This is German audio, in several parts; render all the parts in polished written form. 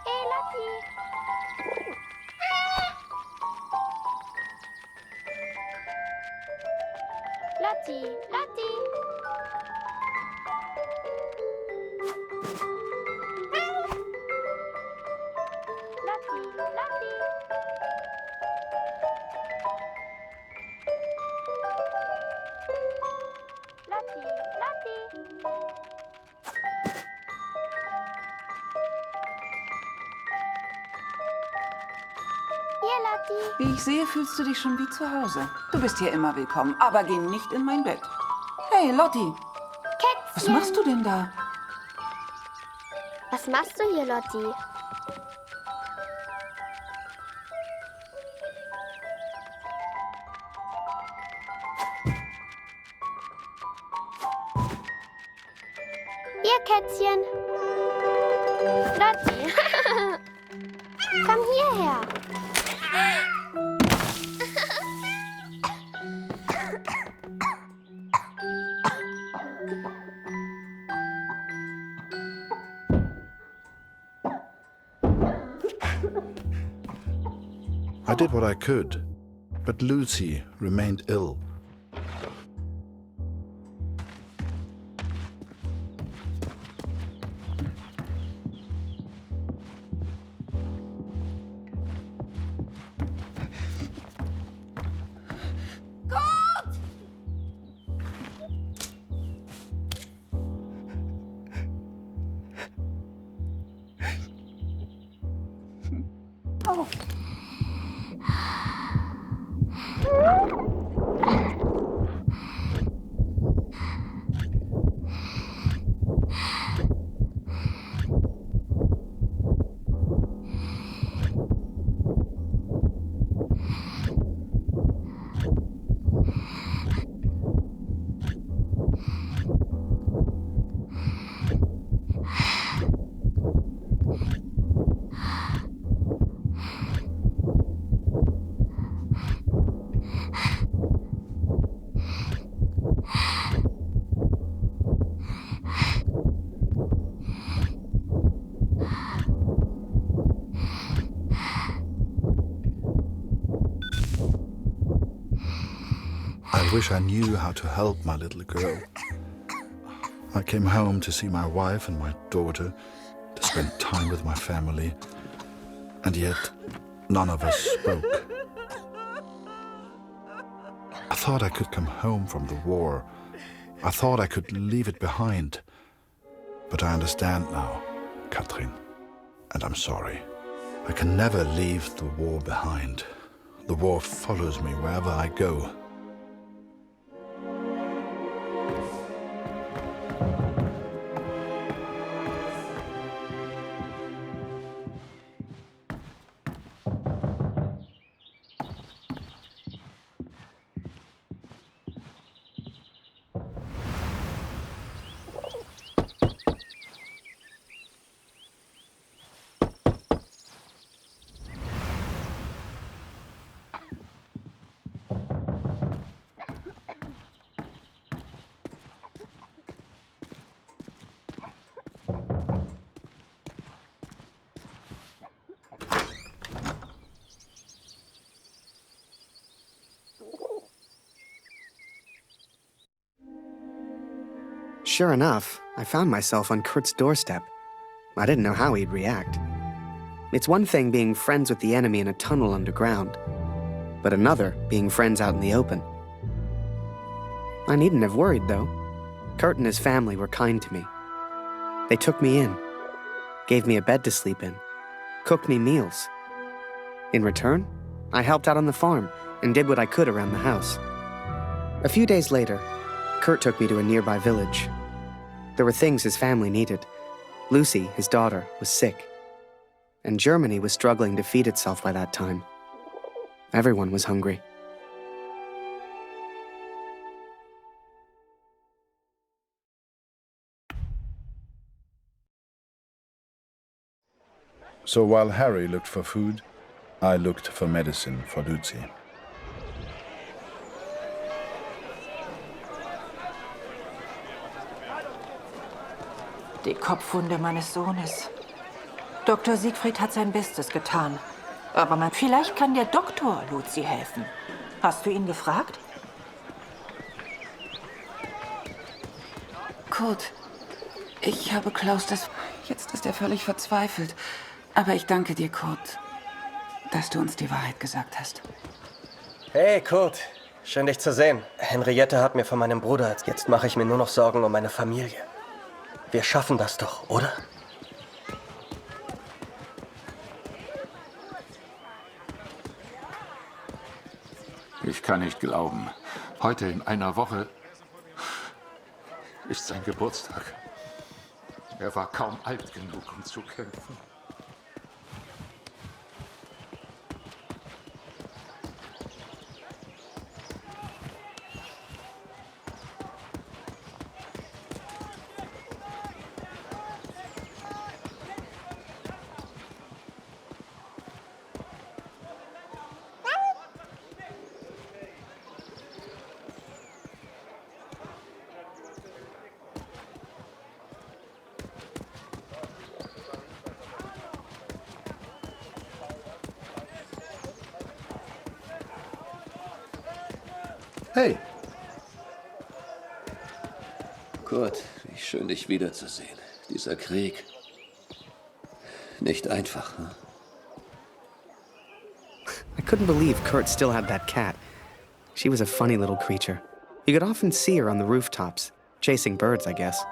Hey, Lotti. Lotti, Lotti. Lotti, Lotti. Lotti, Lotti. Hier, Lotti. Wie ich sehe, fühlst du dich schon wie zu Hause. Du bist hier immer willkommen, aber geh nicht in mein Bett. Hey, Lotti, Kätzchen. was machst du denn da? Was machst du hier, Lotti? Hier, Kätzchen. Lotti. Komm hierher. I did what I could, but Lucy remained ill. Oh. I wish I knew how to help my little girl. I came home to see my wife and my daughter, to spend time with my family, and yet none of us spoke. I thought I could come home from the war. I thought I could leave it behind. But I understand now, Katrin, and I'm sorry. I can never leave the war behind. The war follows me wherever I go. Sure enough, I found myself on Kurt's doorstep. I didn't know how he'd react. It's one thing being friends with the enemy in a tunnel underground, but another being friends out in the open. I needn't have worried, though. Kurt and his family were kind to me. They took me in, gave me a bed to sleep in, cooked me meals. In return, I helped out on the farm and did what I could around the house. A few days later, Kurt took me to a nearby village. There were things his family needed. Lucy, his daughter, was sick. And Germany was struggling to feed itself by that time. Everyone was hungry. So while Harry looked for food, I looked for medicine for Lucy. Die Kopfwunde meines Sohnes. Dr. Siegfried hat sein Bestes getan. Aber vielleicht kann der Doktor Luzi helfen. Hast du ihn gefragt? Kurt, ich habe Klaus das... Jetzt ist er völlig verzweifelt. Aber ich danke dir, Kurt, dass du uns die Wahrheit gesagt hast. Hey, Kurt. Schön, dich zu sehen. Henriette hat mir von meinem Bruder erzählt. Jetzt mache ich mir nur noch Sorgen um meine Familie. Wir schaffen das doch, oder? Ich kann nicht glauben. Heute in einer Woche ist sein Geburtstag. Er war kaum alt genug, um zu kämpfen. Hey, Kurt, wie schön, dich wiederzusehen. Dieser Krieg. Nicht einfach, hm? I couldn't believe Kurt still had that cat. She was a funny little creature. You could often see her on the rooftops, chasing birds, I guess.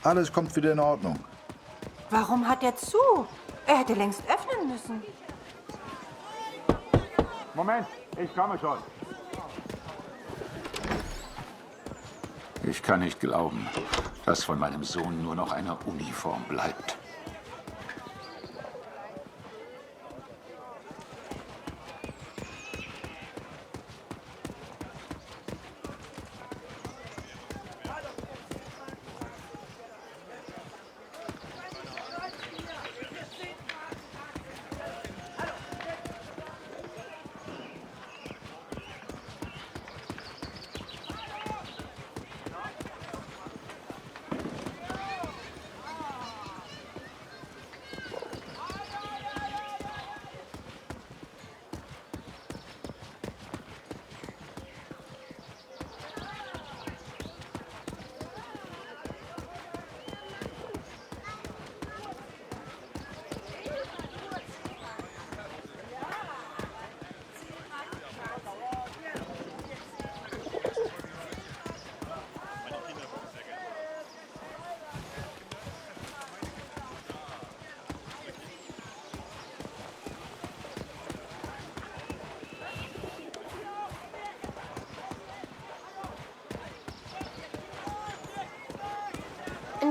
alles kommt wieder in Ordnung. Warum hat er zu? Er hätte längst öffnen müssen. Moment, ich komme schon. Ich kann nicht glauben, dass von meinem Sohn nur noch eine Uniform bleibt.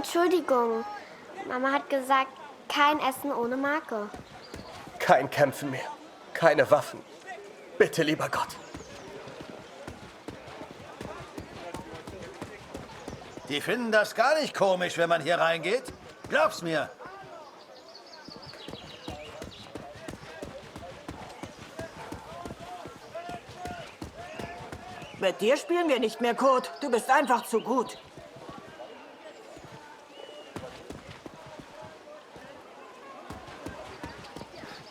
Entschuldigung. Mama hat gesagt, kein Essen ohne Marke. Kein Kämpfen mehr. Keine Waffen. Bitte, lieber Gott. Die finden das gar nicht komisch, wenn man hier reingeht. Glaub's mir. Mit dir spielen wir nicht mehr, Kurt. Du bist einfach zu gut.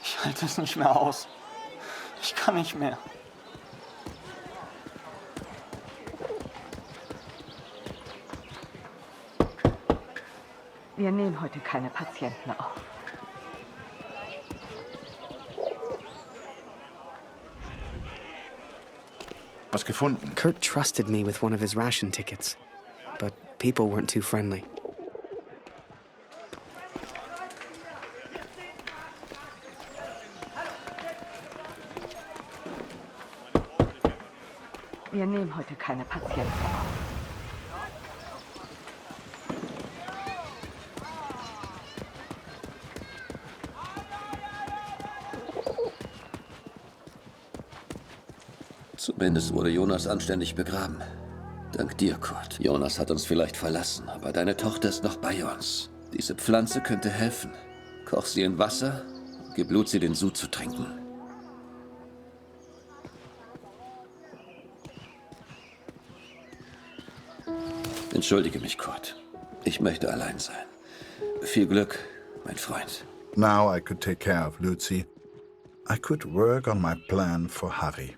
Ich halte es nicht mehr aus. Ich kann nicht mehr. Wir nehmen heute keine Patienten auf. Was gefunden? Kurt trusted me with one of his ration tickets, but people weren't too friendly. Wir nehmen heute keine Patienten auf. Zumindest wurde Jonas anständig begraben. Dank dir, Kurt. Jonas hat uns vielleicht verlassen, aber deine Tochter ist noch bei uns. Diese Pflanze könnte helfen. Koch sie in Wasser und gib Luzi den Sud zu trinken. Entschuldige mich, Kurt. Ich möchte allein sein. Viel Glück, mein Freund. Now I could take care of Lucy. I could work on my plan for Harry.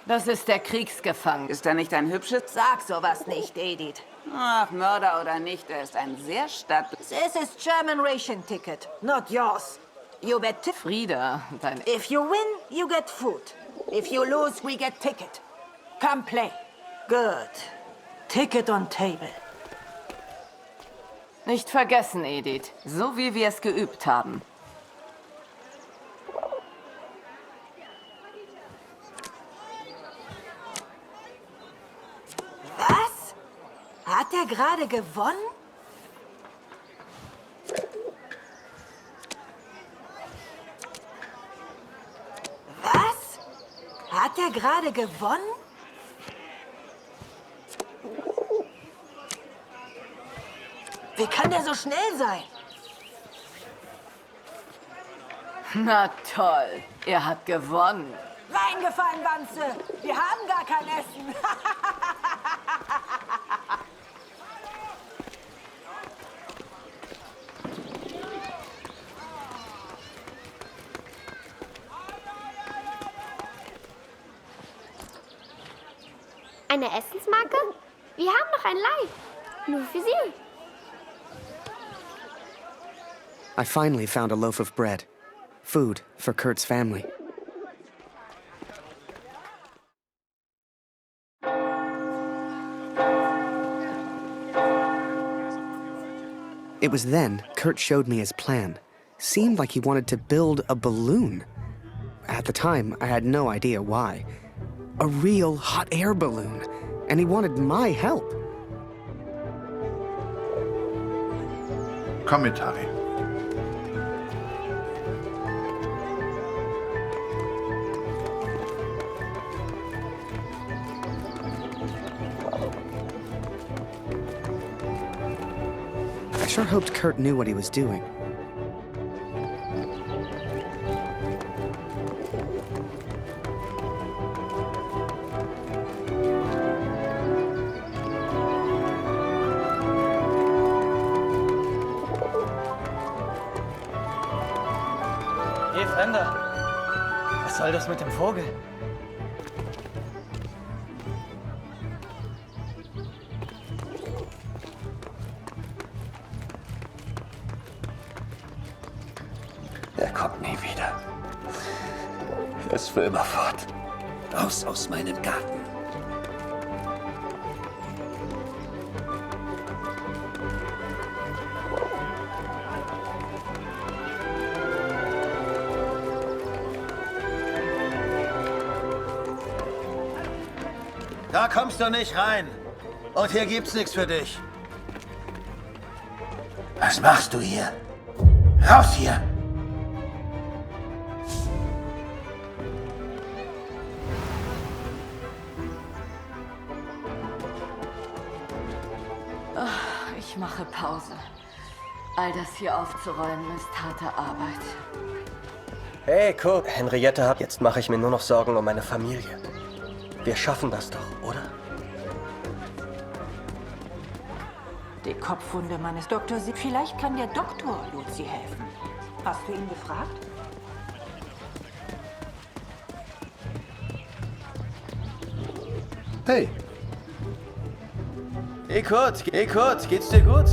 Das ist der Kriegsgefangene. Ist er nicht ein hübsches? Sag sowas nicht, Edith. Ach, Mörder oder nicht, er ist ein sehr This is German ration ticket, not yours. You get Frieda, dein... If you win, you get food. If you lose, we get ticket. Come play. Good. Ticket on table. Nicht vergessen, Edith. So wie wir es geübt haben. Was? Hat er gerade gewonnen? Was? Hat er gerade gewonnen? Wie kann der so schnell sein? Na toll, er hat gewonnen. Reingefallen, Wanze! Wir haben gar kein Essen! Eine Essensmarke? Wir haben noch ein Leih. Nur für Sie. I finally found a loaf of bread. Food for Kurt's family. It was then Kurt showed me his plan. Seemed like he wanted to build a balloon. At the time, I had no idea why. A real hot air balloon. And he wanted my help. Komm mit, Harry. I sure hoped Kurt knew what he was doing. Hey, Fremder. Was soll das mit dem Vogel? Er kommt nie wieder. Er ist für immer fort. Raus aus meinem Garten. Da kommst du nicht rein. Und hier gibt's nichts für dich. Was machst du hier? Raus hier! Ich mache Pause. All das hier aufzuräumen ist harte Arbeit. Hey, Kurt. Henriette hat... Jetzt mache ich mir nur noch Sorgen um meine Familie. Wir schaffen das doch, oder? Die Kopfwunde meines Doktor... Vielleicht kann der Doktor Lucy helfen. Hast du ihn gefragt? Hey. Hey Kurt, geht's dir gut?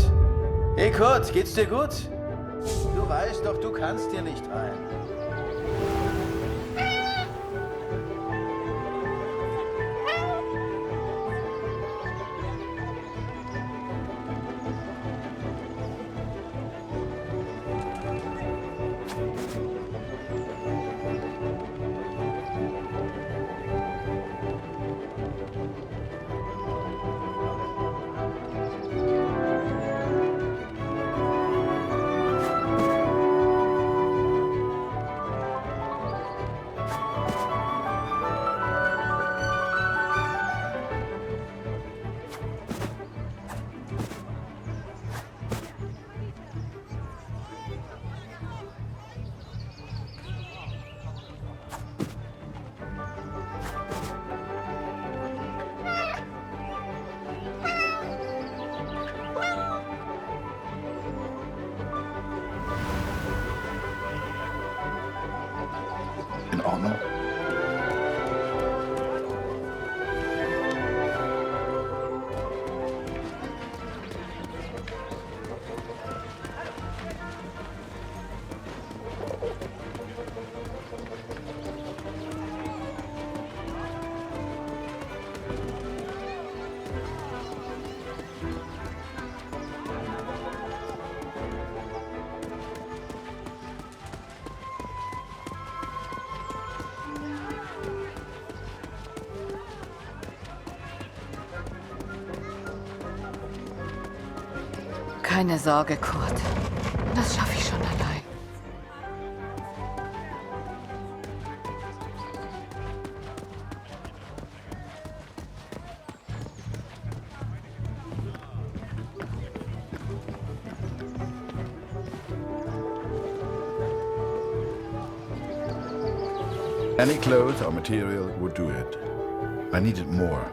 Hey Kurt, geht's dir gut? Du weißt doch, du kannst hier nicht rein. In Ordnung? Keine Sorge, Kurt. Das schaffe ich schon allein. Any cloth or material would do it. I needed more.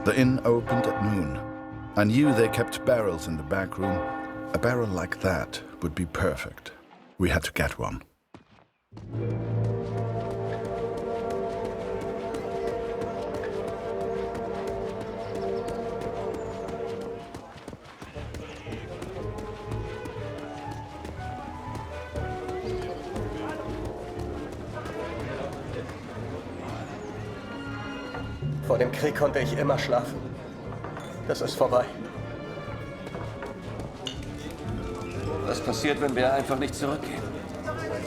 The inn opened at noon. I knew they kept barrels in the back room. A barrel like that would be perfect. We had to get one. Vor dem Krieg konnte ich immer schlafen. Das ist vorbei. Was passiert, wenn wir einfach nicht zurückgehen?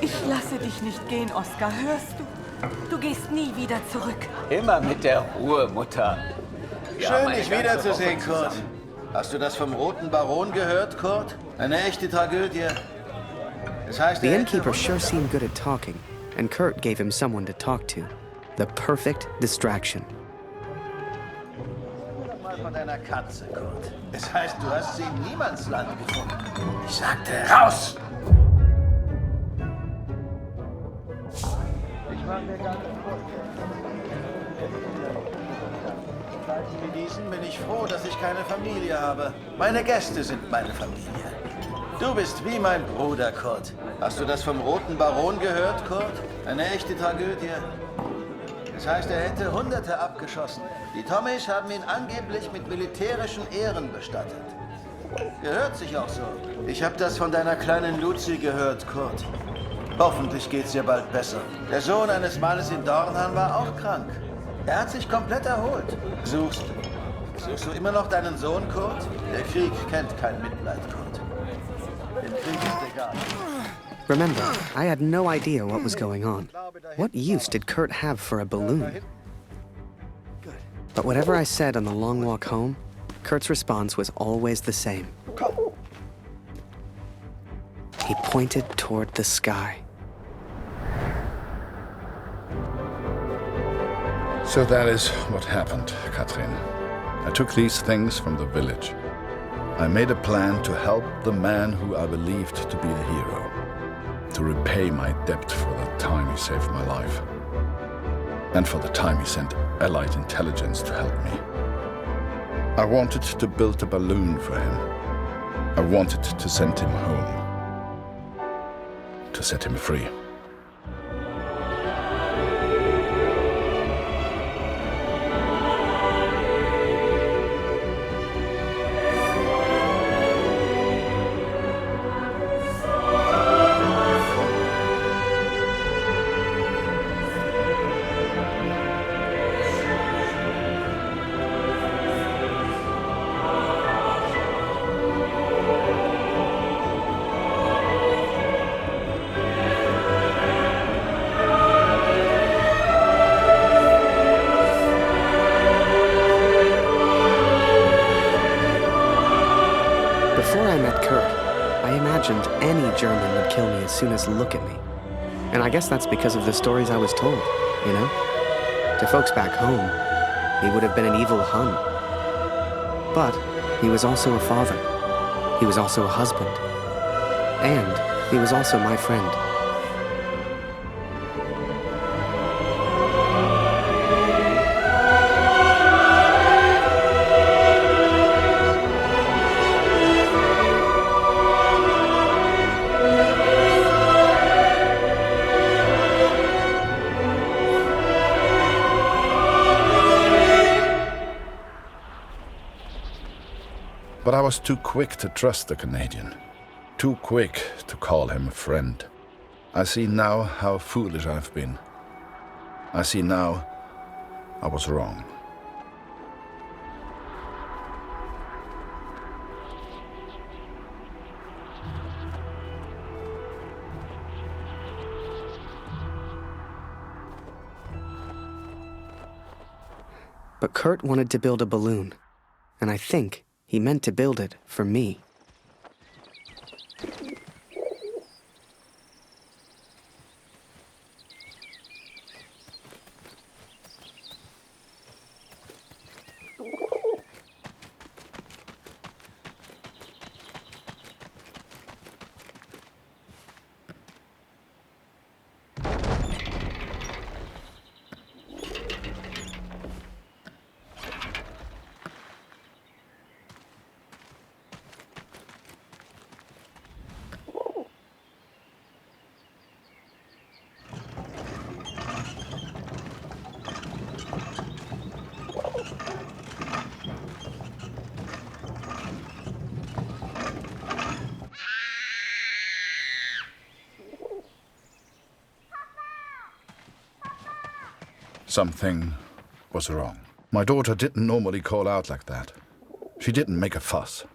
Ich lasse dich nicht gehen, Oskar. Hörst du? Du gehst nie wieder zurück. Immer mit der Ruhe, Mutter. Schön, dich wiederzusehen, Kurt. Hast du das vom Roten Baron gehört, Kurt? Eine echte Tragödie. Das heißt, The innkeeper sure seemed good at talking, and Kurt gave him someone to talk to. The perfect distraction. Von deiner Katze, Kurt. Das heißt, du hast sie im Niemandsland gefunden. Ich sagte, raus! Ich war mir gar nicht Wie diesen bin ich froh, dass ich keine Familie habe. Meine Gäste sind meine Familie. Du bist wie mein Bruder, Kurt. Hast du das vom Roten Baron gehört, Kurt? Eine echte Tragödie. Das heißt, er hätte Hunderte abgeschossen. Die Tommies haben ihn angeblich mit militärischen Ehren bestattet. Gehört sich auch so. Ich habe das von deiner kleinen Lucy gehört, Kurt. Hoffentlich geht's ihr bald besser. Der Sohn eines Mannes in Dornhan war auch krank. Er hat sich komplett erholt. Suchst du immer noch deinen Sohn, Kurt? Der Krieg kennt kein Mitleid, Kurt. Im Krieg ist egal. Remember, I had no idea what was going on. What use did Kurt have for a balloon? But whatever I said on the long walk home, Kurt's response was always the same. He pointed toward the sky. So that is what happened, Katrin. I took these things from the village. I made a plan to help the man who I believed to be the hero. To repay my debt for the time he saved my life. And for the time he sent Allied intelligence to help me. I wanted to build a balloon for him. I wanted to send him home. To set him free. Before I met Kurt, I imagined any German would kill me as soon as look at me. And I guess that's because of the stories I was told, you know? To folks back home, he would have been an evil Hun. But he was also a father. He was also a husband. And he was also my friend. But I was too quick to trust the Canadian. Too quick to call him a friend. I see now how foolish I've been. I see now I was wrong. But Kurt wanted to build a balloon, and I think he meant to build it for me. Something was wrong. My daughter didn't normally call out like that. She didn't make a fuss.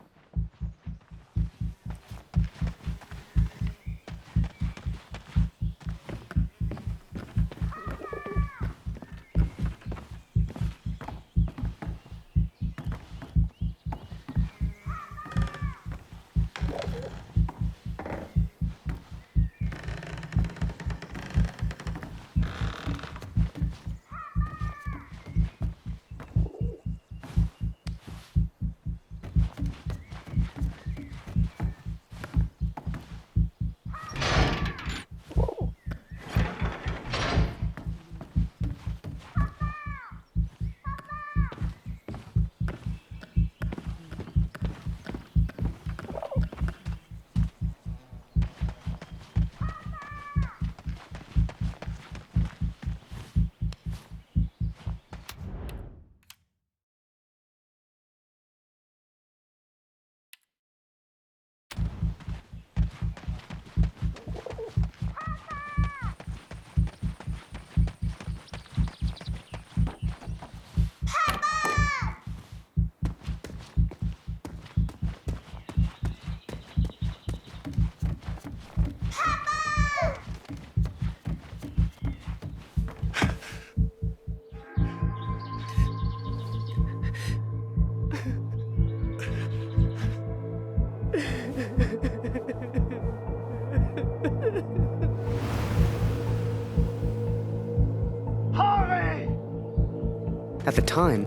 the time,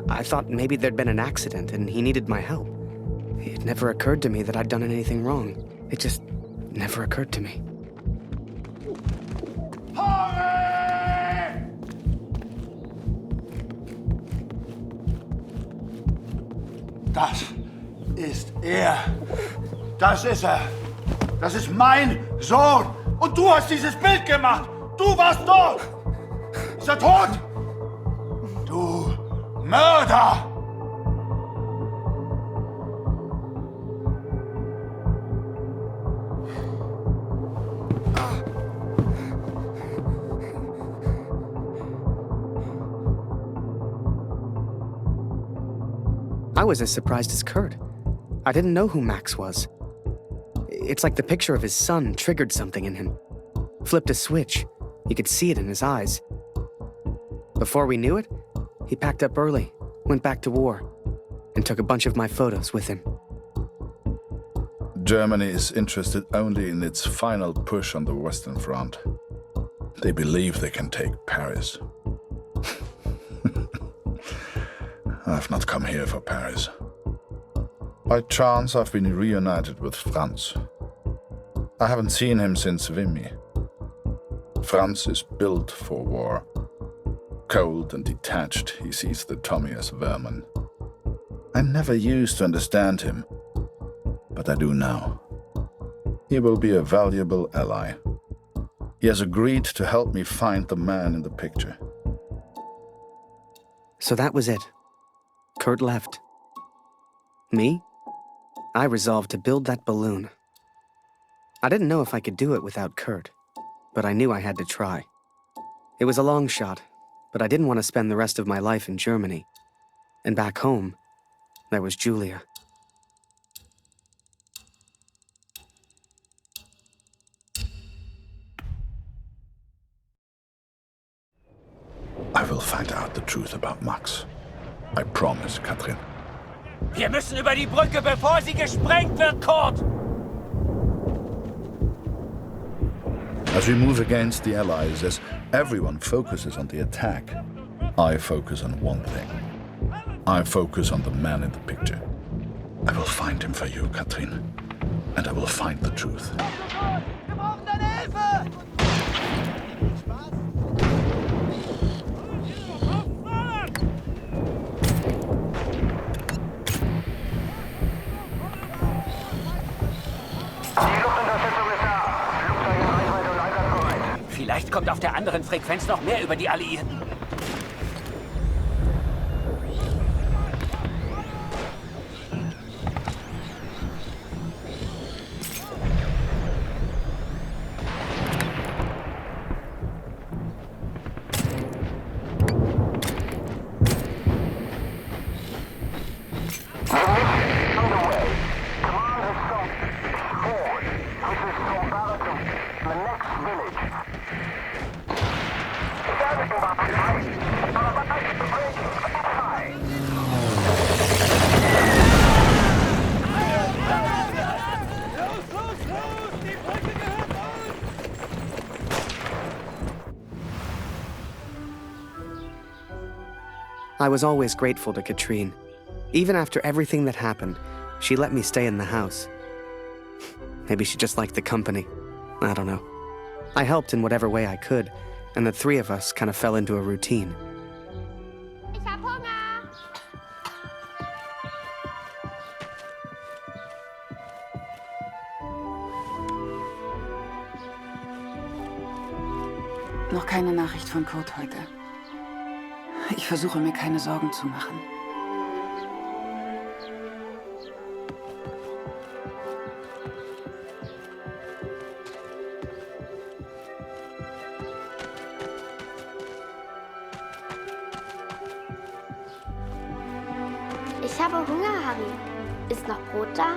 I thought maybe there'd been an accident and he needed my help. It never occurred to me that I'd done anything wrong. It just never occurred to me. Das ist er. Das ist er. Das ist mein Sohn. Und du hast dieses Bild gemacht. Du warst dort. Ist er tot? Du Mörder! I was as surprised as Kurt. I didn't know who Max was. It's like the picture of his son triggered something in him. Flipped a switch. You could see it in his eyes. Before we knew it, he packed up early, went back to war, and took a bunch of my photos with him. Germany is interested only in its final push on the Western Front. They believe they can take Paris. I've not come here for Paris. By chance, I've been reunited with Franz. I haven't seen him since Vimy. Franz is built for war. Cold and detached, he sees the Tommy as vermin. I never used to understand him, but I do now. He will be a valuable ally. He has agreed to help me find the man in the picture. So that was it. Kurt left. Me? I resolved to build that balloon. I didn't know if I could do it without Kurt, but I knew I had to try. It was a long shot, but I didn't want to spend the rest of my life in Germany. And back home, there was Julia. I will find out the truth about Max. I promise, Katrin. Wir müssen über die Brücke, bevor sie gesprengt wird, Kurt! As we move against the Allies, as everyone focuses on the attack, I focus on one thing. I focus on the man in the picture. I will find him for you, Katrin. And I will find the truth. Vielleicht kommt auf der anderen Frequenz noch mehr über die Alliierten. I was always grateful to Katrine. Even after everything that happened, she let me stay in the house. Maybe she just liked the company. I don't know. I helped in whatever way I could, and the three of us kind of fell into a routine. Ich hab Hunger. Noch keine Nachricht von Kurt heute. Ich versuche mir keine Sorgen zu machen. Ich habe Hunger, Harry. Ist noch Brot da?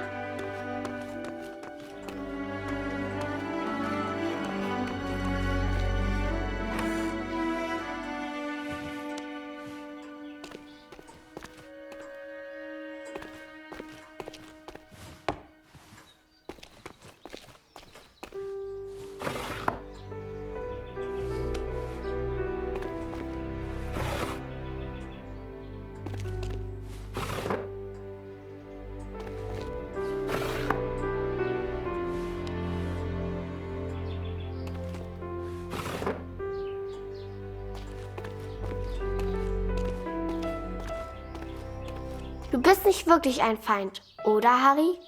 bist nicht wirklich ein Feind, oder, Harry?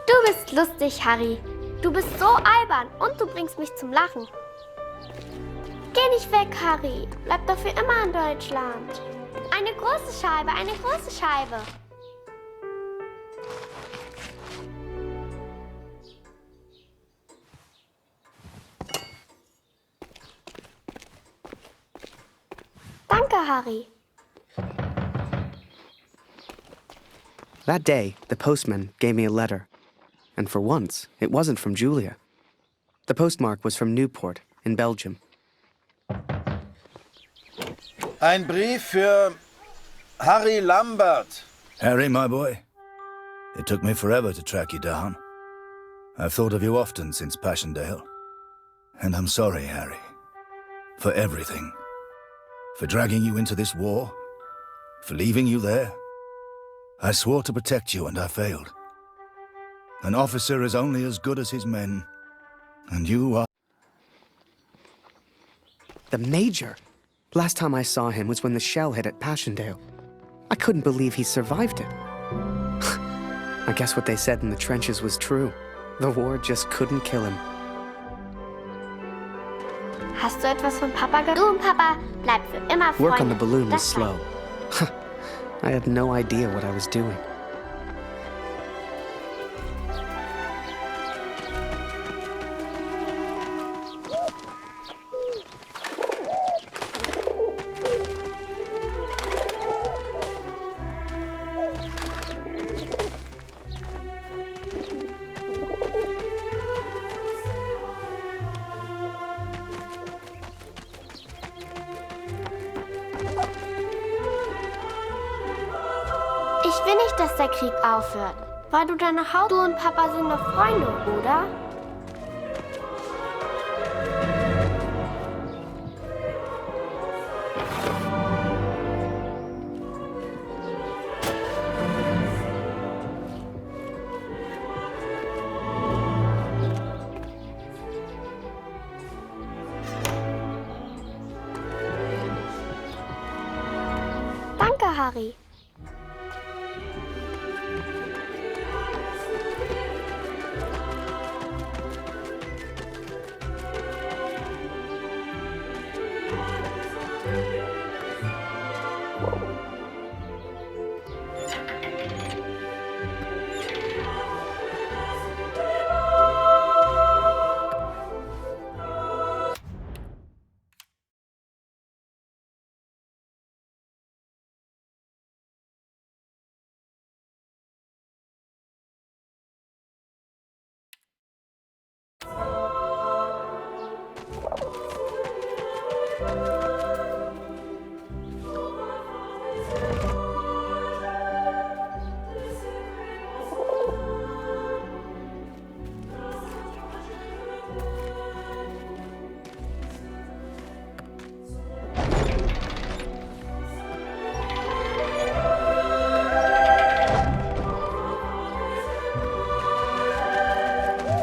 Du bist lustig, Harry. Du bist so albern und du bringst mich zum Lachen. Geh nicht weg, Harry. Bleib doch für immer in Deutschland. Eine große Scheibe, eine große Scheibe. Danke, Harry. That day, the postman gave me a letter. And for once, it wasn't from Julia. The postmark was from Newport in Belgium. Ein Brief für Harry Lambert. Harry, my boy. It took me forever to track you down. I've thought of you often since Passchendaele. And I'm sorry, Harry. For everything. For dragging you into this war. For leaving you there. I swore to protect you and I failed. An officer is only as good as his men. And you are... The Major! Last time I saw him was when the shell hit at Passchendaele. I couldn't believe he survived it. I guess what they said in the trenches was true. The war just couldn't kill him. Hast du etwas von Papa gehört? Du und Papa bleibt für immer Freunde. Work on the balloon was Das slow. I had no idea what I was doing. Ich will nicht, dass der Krieg aufhört. Weil du dann nach Hause... Du und Papa sind noch Freunde, oder? Danke, Harry.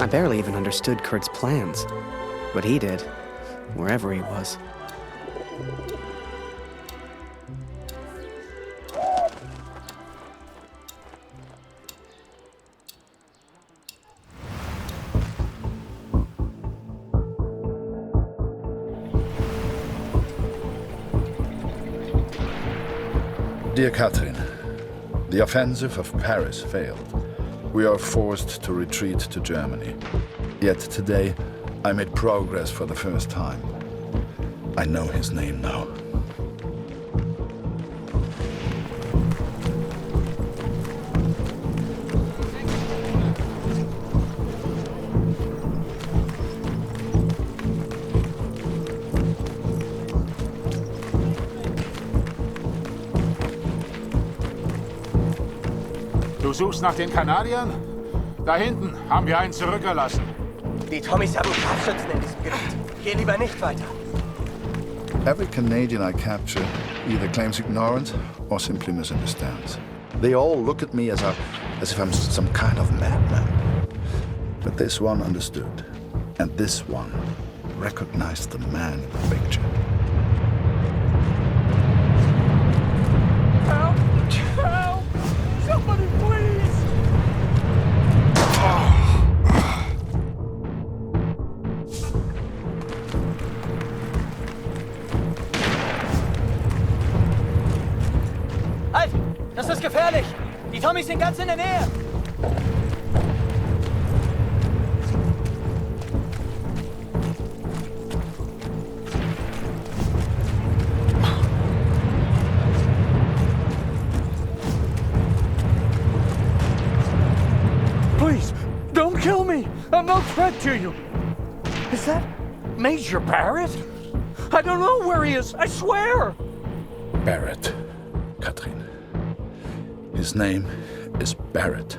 I barely even understood Kurt's plans, but he did, wherever he was. Dear Catherine, the offensive of Paris failed. We are forced to retreat to Germany. Yet today, I made progress for the first time. I know his name now. Du suchst nach den Kanadiern? Da hinten haben wir einen zurückgelassen. Die Tommys haben Scharfschützen in diesem Gebiet. Geh lieber nicht weiter. Every Canadian I capture either claims ignorance or simply misunderstands. They all look at me as if I'm some kind of madman. But this one understood, and this one recognized the man in the picture. Die Tommys sind ganz in der Nähe! Please, don't kill me! I'm no threat to you! Is that Major Barrett? I don't know where he is, I swear! Barrett, Katrin. His name is Barrett.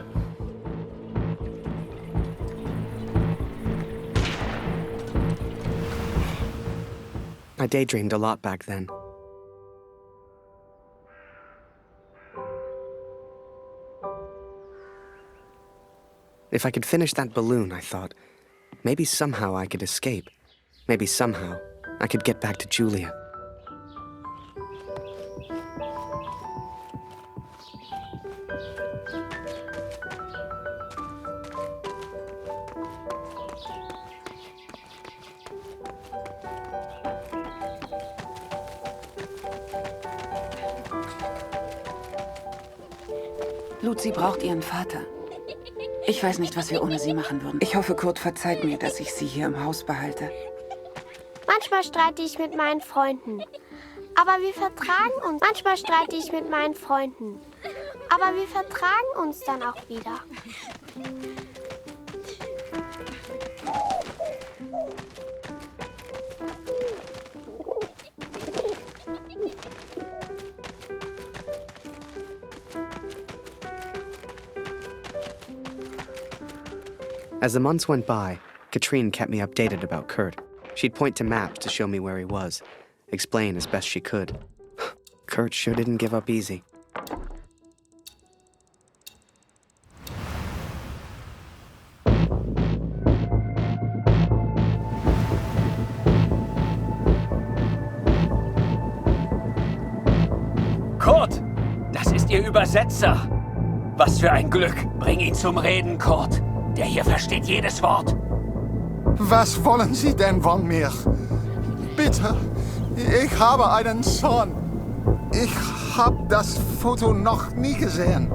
I daydreamed a lot back then. If I could finish that balloon, I thought, maybe somehow I could escape. Maybe somehow I could get back to Julia. Luzi braucht ihren Vater. Ich weiß nicht, was wir ohne sie machen würden. Ich hoffe, Kurt verzeiht mir, dass ich sie hier im Haus behalte. Manchmal streite ich mit meinen Freunden. Aber wir vertragen uns. Manchmal streite ich mit meinen Freunden. Aber wir vertragen uns dann auch wieder. As the months went by, Katrine kept me updated about Kurt. She'd point to maps to show me where he was, explain as best she could. Kurt sure didn't give up easy. Kurt, das ist Ihr Übersetzer. Was für ein Glück. Bring ihn zum Reden, Kurt. Der hier versteht jedes Wort. Was wollen Sie denn von mir? Bitte, ich habe einen Sohn. Ich habe das Foto noch nie gesehen.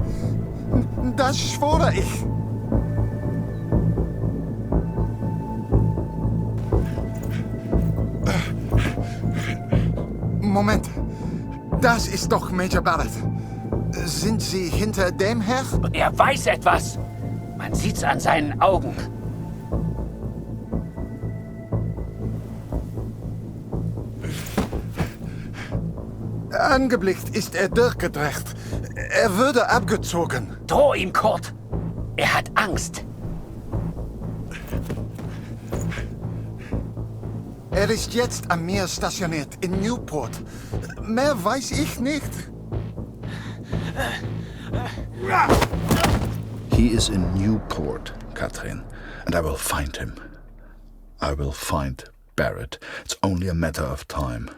Das schwöre ich. Moment, das ist doch Major Barrett. Sind Sie hinter dem her? Er weiß etwas. Man sieht's an seinen Augen. Angeblickt ist er durchgedreht. Er würde abgezogen. Droh ihm, Kurt. Er hat Angst. Er ist jetzt am Meer stationiert, in Newport. Mehr weiß ich nicht. He is in Newport, Katrin, and I will find him. I will find Barrett. It's only a matter of time.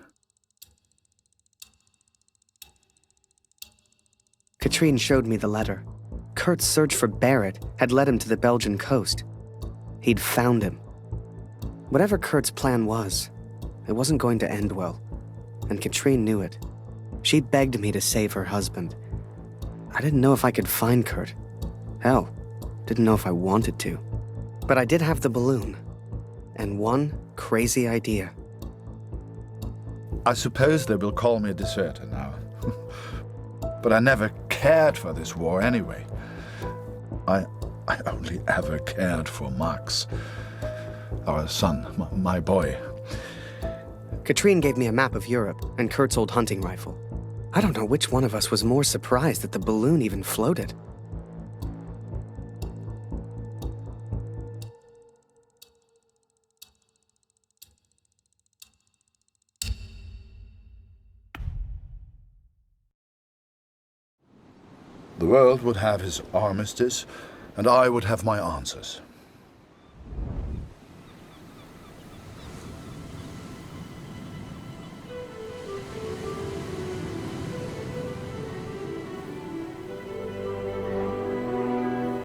Katrine showed me the letter. Kurt's search for Barrett had led him to the Belgian coast. He'd found him. Whatever Kurt's plan was, it wasn't going to end well, and Katrine knew it. She'd begged me to save her husband. I didn't know if I could find Kurt. Hell, didn't know if I wanted to. But I did have the balloon, and one crazy idea. I suppose they will call me a deserter now. But I never cared for this war anyway. I only ever cared for Max, our son, my boy. Katrine gave me a map of Europe and Kurt's old hunting rifle. I don't know which one of us was more surprised that the balloon even floated. The world would have his armistice, and I would have my answers.